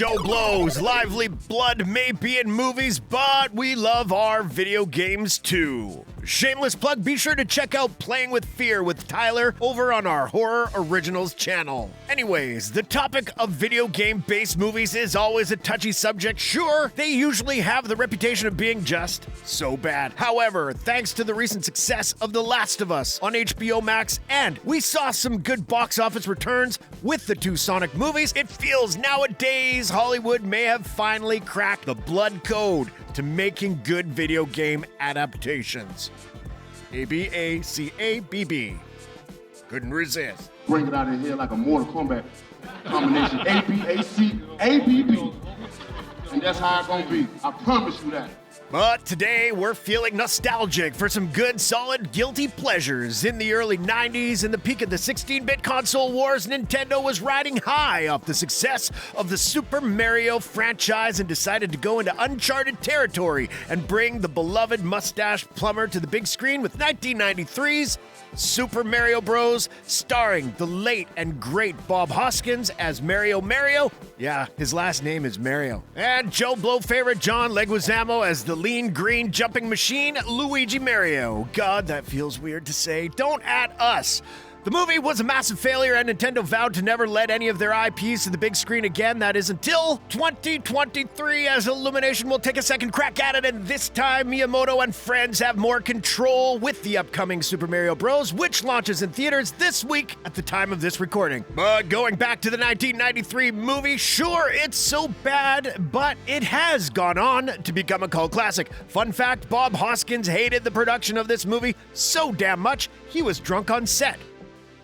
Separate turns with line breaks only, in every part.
Joblo's lively blood may be in movies, but we love our video games too. Shameless plug, be sure to check out Playing with Fear with Tyler over on our Horror Originals channel. Anyways, the topic of video game-based movies is always a touchy subject. Sure, they usually have the reputation of being just so bad. However, thanks to the recent success of The Last of Us on HBO Max, and we saw some good box office returns with the two Sonic movies, it feels nowadays Hollywood may have finally cracked the blood code to making good video game adaptations. ABACABB. Couldn't resist.
Bring it out of here like a Mortal Kombat combination. ABACABB. And that's how it's gonna be. I promise you that.
But today, we're feeling nostalgic for some good, solid, guilty pleasures. In the early 90s, in the peak of the 16-bit console wars, Nintendo was riding high off the success of the Super Mario franchise and decided to go into uncharted territory and bring the beloved mustached plumber to the big screen with 1993's Super Mario Bros., starring the late and great Bob Hoskins as Mario. Yeah, his last name is Mario. And Joblo favorite John Leguizamo as the lean green jumping machine, Luigi Mario. God, that feels weird to say. Don't at us. The movie was a massive failure, and Nintendo vowed to never let any of their IPs to the big screen again. That is until 2023, as Illumination will take a second crack at it, and this time Miyamoto and friends have more control with the upcoming Super Mario Bros., which launches in theaters this week at the time of this recording. But going back to the 1993 movie, sure, it's so bad, but it has gone on to become a cult classic. Fun fact, Bob Hoskins hated the production of this movie so damn much, he was drunk on set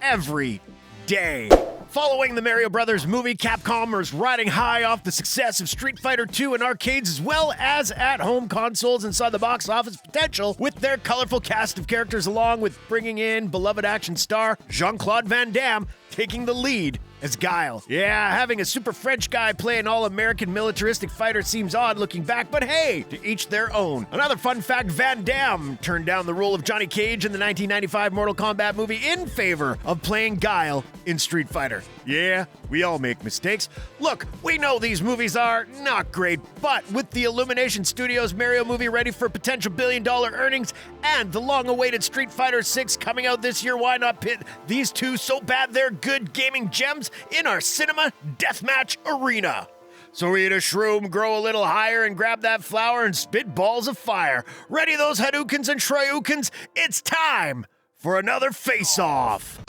every day. Following the Mario Brothers movie, Capcom was riding high off the success of Street Fighter II in arcades as well as at-home consoles and saw the box office potential with their colorful cast of characters, along with bringing in beloved action star Jean-Claude Van Damme taking the lead as Guile. Yeah, having a super French guy play an all-American militaristic fighter seems odd looking back, but hey, to each their own. Another fun fact, Van Damme turned down the role of Johnny Cage in the 1995 Mortal Kombat movie in favor of playing Guile in Street Fighter. Yeah, we all make mistakes. Look, we know these movies are not great, but with the Illumination Studios Mario movie ready for potential billion-dollar earnings and the long-awaited Street Fighter 6 coming out this year, why not pit these two so bad they're good gaming gems in our cinema deathmatch arena? So eat a shroom, grow a little higher, and grab that flower and spit balls of fire. Ready those Hadoukens and Shoryukens? It's time for another face-off.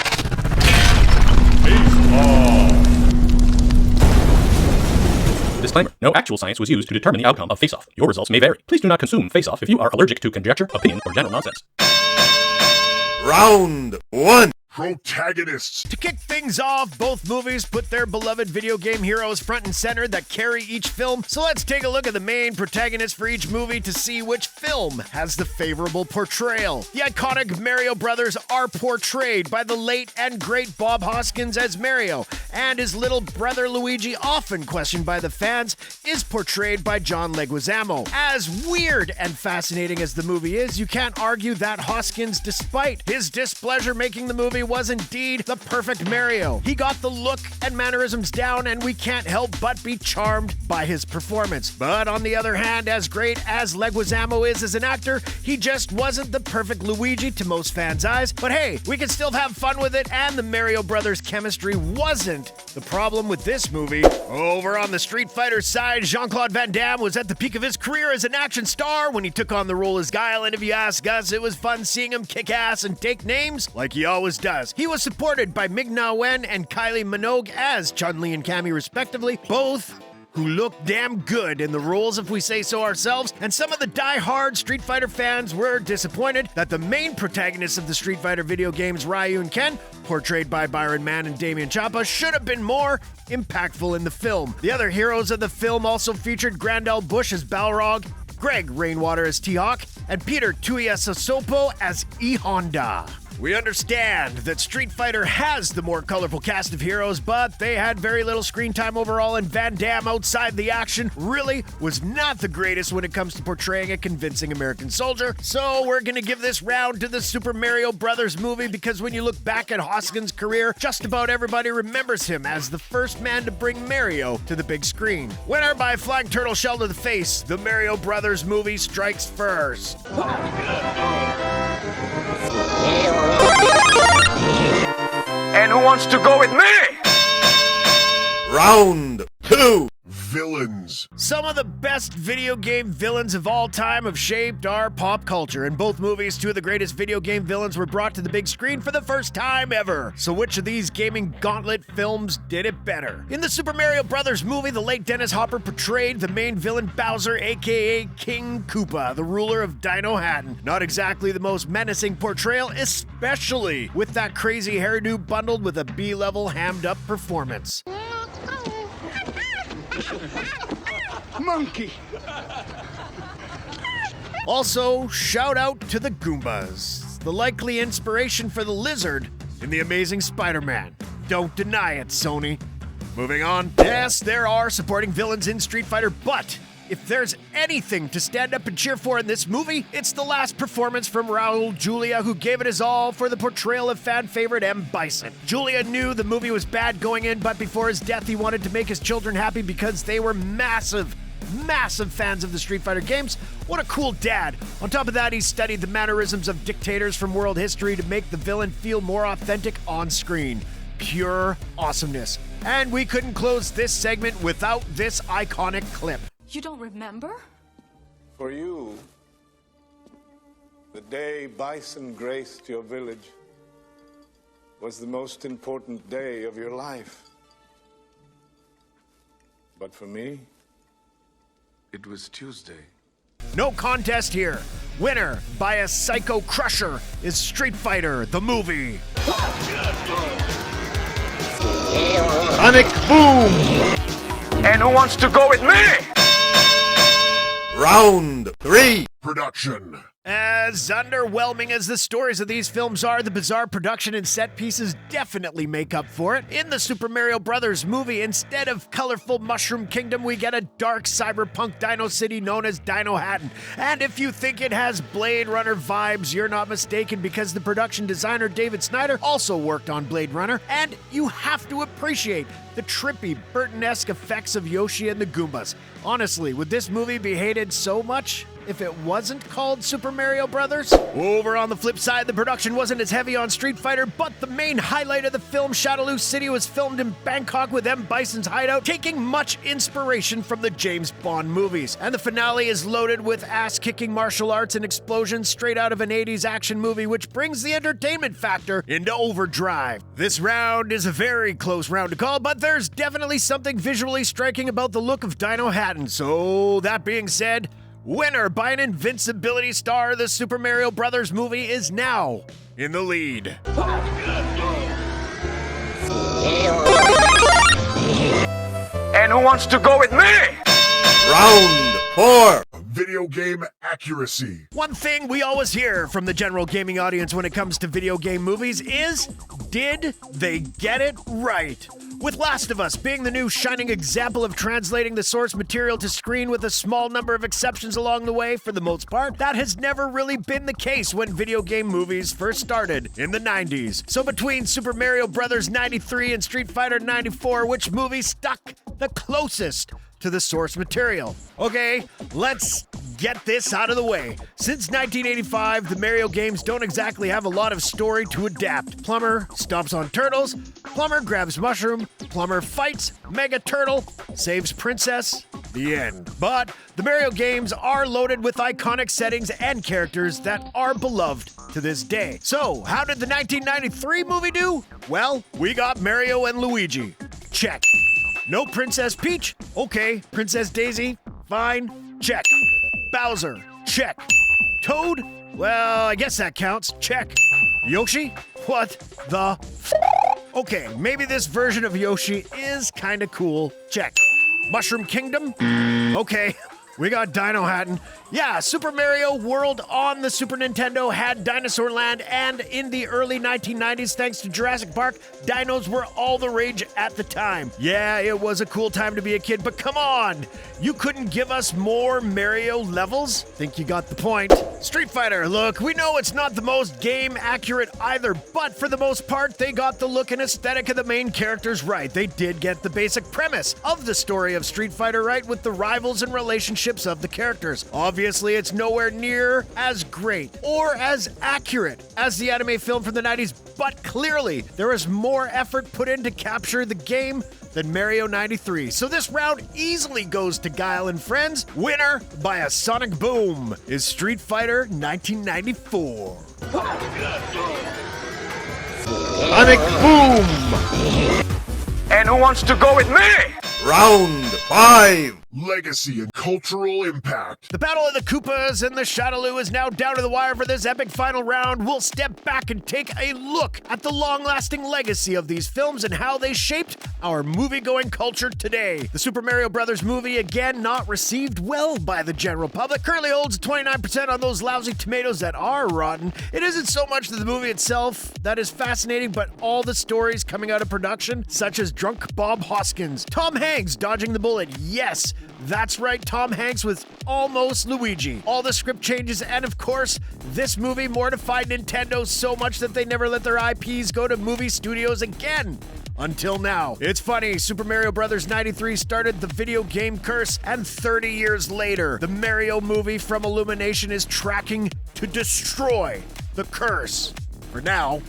Disclaimer. No actual science was used to determine the outcome of Face-Off. Your results may vary. Please do not consume Face-Off if you are allergic to conjecture, opinion, or general nonsense.
Round 1. Protagonists.
To kick things off, both movies put their beloved video game heroes front and center that carry each film, so let's take a look at the main protagonists for each movie to see which film has the favorable portrayal. The iconic Mario brothers are portrayed by the late and great Bob Hoskins as Mario, and his little brother Luigi, often questioned by the fans, is portrayed by John Leguizamo. As weird and fascinating as the movie is, you can't argue that Hoskins, despite his displeasure making the movie, was indeed the perfect Mario. He got the look and mannerisms down, and we can't help but be charmed by his performance. But on the other hand, as great as Leguizamo is as an actor, he just wasn't the perfect Luigi to most fans' eyes. But hey, we can still have fun with it, and the Mario brothers' chemistry wasn't the problem with this movie. Over on the Street Fighter side, Jean-Claude Van Damme was at the peak of his career as an action star when he took on the role as Guile, and if you ask us, it was fun seeing him kick ass and take names like he always does. He was supported by Ming-Na Wen and Kylie Minogue as Chun-Li and Cammy respectively, both who look damn good in the roles if we say so ourselves, and some of the die-hard Street Fighter fans were disappointed that the main protagonists of the Street Fighter video games, Ryu and Ken, portrayed by Byron Mann and Damian Ciampa, should have been more impactful in the film. The other heroes of the film also featured Grandel Bush as Balrog, Greg Rainwater as T-Hawk, and Peter Tuiasosopo as E-Honda. We understand that Street Fighter has the more colorful cast of heroes, but they had very little screen time overall, and Van Damme outside the action really was not the greatest when it comes to portraying a convincing American soldier. So we're gonna give this round to the Super Mario Brothers movie because when you look back at Hoskins' career, just about everybody remembers him as the first man to bring Mario to the big screen. Winner by flying turtle shell to the face, the Mario Brothers movie strikes first.
And who wants to go with me?
Round 2. Villains.
Some of the best video game villains of all time have shaped our pop culture. In both movies, two of the greatest video game villains were brought to the big screen for the first time ever. So which of these gaming gauntlet films did it better? In the Super Mario Brothers movie, the late Dennis Hopper portrayed the main villain Bowser, aka King Koopa, the ruler of Dino Hatton. Not exactly the most menacing portrayal, especially with that crazy hairdo bundled with a B-level hammed-up performance.
Monkey.
Also, shout out to the Goombas, the likely inspiration for the lizard in The Amazing Spider-Man. Don't deny it, Sony. Moving on. Yes, there are supporting villains in Street Fighter, but if there's anything to stand up and cheer for in this movie, it's the last performance from Raul Julia, who gave it his all for the portrayal of fan favorite M. Bison. Julia knew the movie was bad going in, but before his death, he wanted to make his children happy because they were massive fans of the Street Fighter games. What a cool dad. On top of that, he studied the mannerisms of dictators from world history to make the villain feel more authentic on screen. Pure awesomeness. And we couldn't close this segment without this iconic clip.
You don't remember?
For you, the day Bison graced your village was the most important day of your life. But for me, it was Tuesday.
No contest here. Winner by a psycho crusher is Street Fighter, the movie.
Sonic Boom.
And who wants to go with me?
Round 3. Production.
As underwhelming as the stories of these films are, the bizarre production and set pieces definitely make up for it. In the Super Mario Brothers movie, instead of colorful Mushroom Kingdom, we get a dark cyberpunk dino city known as Dino Hatton. And if you think it has Blade Runner vibes, you're not mistaken, because the production designer David Snyder also worked on Blade Runner, and you have to appreciate the trippy, Burton-esque effects of Yoshi and the Goombas. Honestly, would this movie be hated so much if it wasn't called Super Mario Brothers? Over on the flip side, the production wasn't as heavy on Street Fighter, but the main highlight of the film, Shadaloo City, was filmed in Bangkok with M. Bison's hideout, taking much inspiration from the James Bond movies. And the finale is loaded with ass-kicking martial arts and explosions straight out of an 80s action movie, which brings the entertainment factor into overdrive. This round is a very close round to call, but there's definitely something visually striking about the look of Dino Hatton. So, that being said, winner by an invincibility star, the Super Mario Brothers movie is now in the lead.
And who wants to go with me?
Round 4. Video game accuracy.
One thing we always hear from the general gaming audience when it comes to video game movies is, did they get it right? With Last of Us being the new shining example of translating the source material to screen with a small number of exceptions along the way, for the most part, that has never really been the case when video game movies first started in the 90s. So between Super Mario Bros. 93 and Street Fighter 94, which movie stuck the closest to the source material? Okay, let's get this out of the way. Since 1985, the Mario games don't exactly have a lot of story to adapt. Plumber stomps on turtles, Plumber grabs mushroom, Plumber fights Mega Turtle, saves Princess, the end. But the Mario games are loaded with iconic settings and characters that are beloved to this day. So, how did the 1993 movie do? Well, we got Mario and Luigi. Check. No Princess Peach? Okay. Princess Daisy? Fine. Check. Bowser? Check. Toad? Well, I guess that counts. Check. Yoshi? What the Okay, maybe this version of Yoshi is kinda cool. Check. Mushroom Kingdom? Okay. We got Dino Hatton. Yeah, Super Mario World on the Super Nintendo had Dinosaur Land, and in the early 1990s, thanks to Jurassic Park, dinos were all the rage at the time. Yeah, it was a cool time to be a kid, but come on! You couldn't give us more Mario levels? Think you got the point. Street Fighter, look, we know it's not the most game accurate either, but for the most part, they got the look and aesthetic of the main characters right. They did get the basic premise of the story of Street Fighter right, with the rivals and relationships of the characters. Obviously, it's nowhere near as great or as accurate as the anime film from the 90s, but clearly there is more effort put in to capture the game than Mario 93. So this round easily goes to Guile and Friends. Winner by a sonic boom is Street Fighter 1994.
Sonic boom!
And who wants to go with me?
Round 5. Legacy and cultural impact.
The Battle of the Koopas and the Shadaloo is now down to the wire for this epic final round. We'll step back and take a look at the long-lasting legacy of these films and how they shaped our movie-going culture today. The Super Mario Bros. Movie, again, not received well by the general public, currently holds 29% on those lousy tomatoes that are rotten. It isn't so much the movie itself that is fascinating, but all the stories coming out of production, such as Drunk Bob Hoskins, Tom Hanks dodging the bullet, yes, that's right, Tom Hanks was almost Luigi. All the script changes, and of course, this movie mortified Nintendo so much that they never let their IPs go to movie studios again. Until now. It's funny, Super Mario Bros. 93 started the video game curse, and 30 years later, the Mario movie from Illumination is tracking to destroy the curse. For now.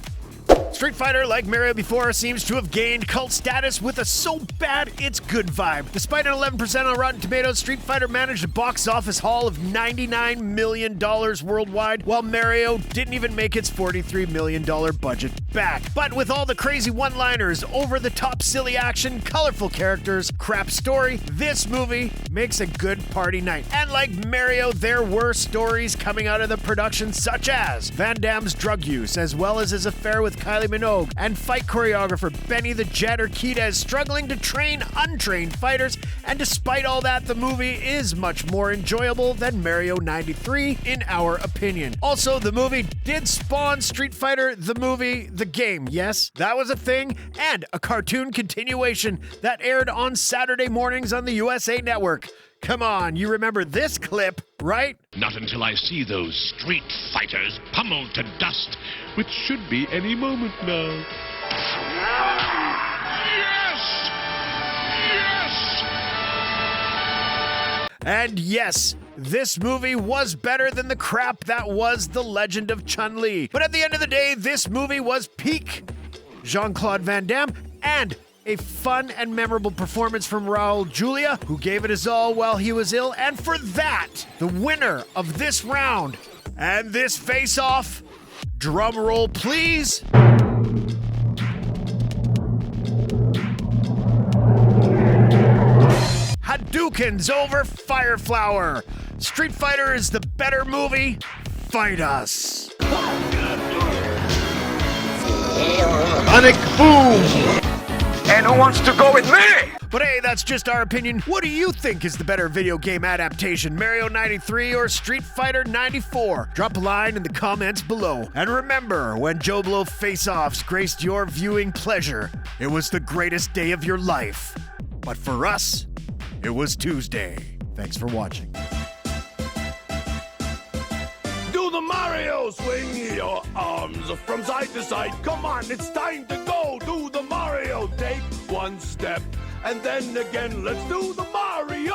Street Fighter, like Mario before, seems to have gained cult status with a so bad it's good vibe. Despite an 11% on Rotten Tomatoes, Street Fighter managed a box office haul of $99 million worldwide, while Mario didn't even make its $43 million budget back. But with all the crazy one-liners, over-the-top silly action, colorful characters, crap story, this movie makes a good party night. And like Mario, there were stories coming out of the production, such as Van Damme's drug use, as well as his affair with Kylie Minogue, and fight choreographer Benny the Jet Urquidez struggling to train untrained fighters, and despite all that, the movie is much more enjoyable than Mario 93, in our opinion. Also, the movie did spawn Street Fighter, the movie, the game, yes, that was a thing, and a cartoon continuation that aired on Saturday mornings on the USA Network. Come on, you remember this clip, right?
Not until I see those street fighters pummeled to dust, which should be any moment now. Yes! Yes!
And yes, this movie was better than the crap that was The Legend of Chun-Li. But at the end of the day, this movie was peak Jean-Claude Van Damme and a fun and memorable performance from Raul Julia, who gave it his all while he was ill. And for that, the winner of this round and this face-off, drum roll please, Hadoukens over Fire Flower. Street Fighter is the better movie. Fight us.
Sonic boom!
And who wants to go with me?
But hey, that's just our opinion. What do you think is the better video game adaptation, Mario 93 or Street Fighter 94? Drop a line in the comments below. And remember, when Joblo face-offs graced your viewing pleasure, it was the greatest day of your life. But for us, it was Tuesday. Thanks for watching.
Do the Mario, swing your arms from side to side. Come on, it's time to go. Do the Mario, take one step, and then again, let's do the Mario.